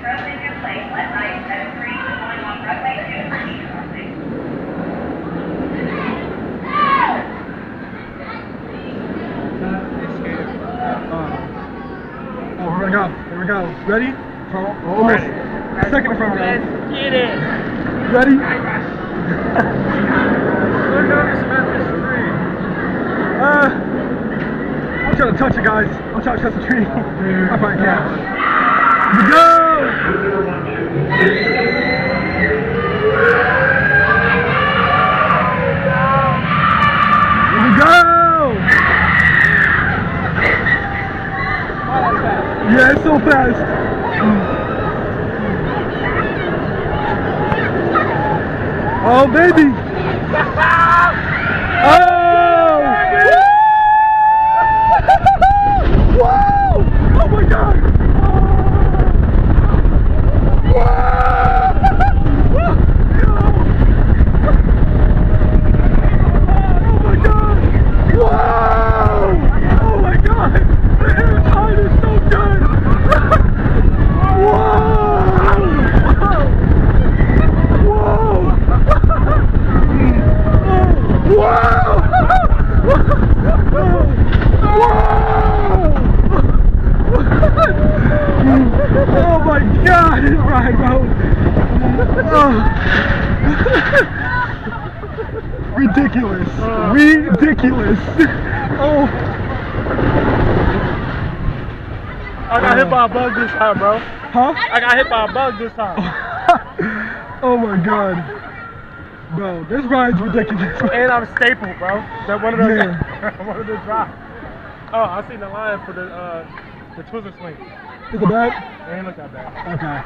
Oh, here we go. Here we go. Ready? Almost. Second in front of us. Let's get it. Ready? We're nervous about this tree. I'm trying to touch it, guys. I'm trying to touch the tree. I probably can't. Here we go! Here we go! Yeah, it's so fast. Oh, baby! Oh! Wow! Oh my God! Wow! Oh my God! Wow! Oh my God! The airtime is so good! Wow! Wow! Oh my God, it's right, bro. Oh. Ridiculous. Ridiculous. Oh. I got hit by a bug this time, bro. Huh? I got hit by a bug this time. Oh my God. Bro, this ride's ridiculous. And I'm stapled, bro. That one of those. Yeah. One of the drops. Oh, I seen the line for the Twizzler swing. Is it bad? It ain't look that bad. Okay.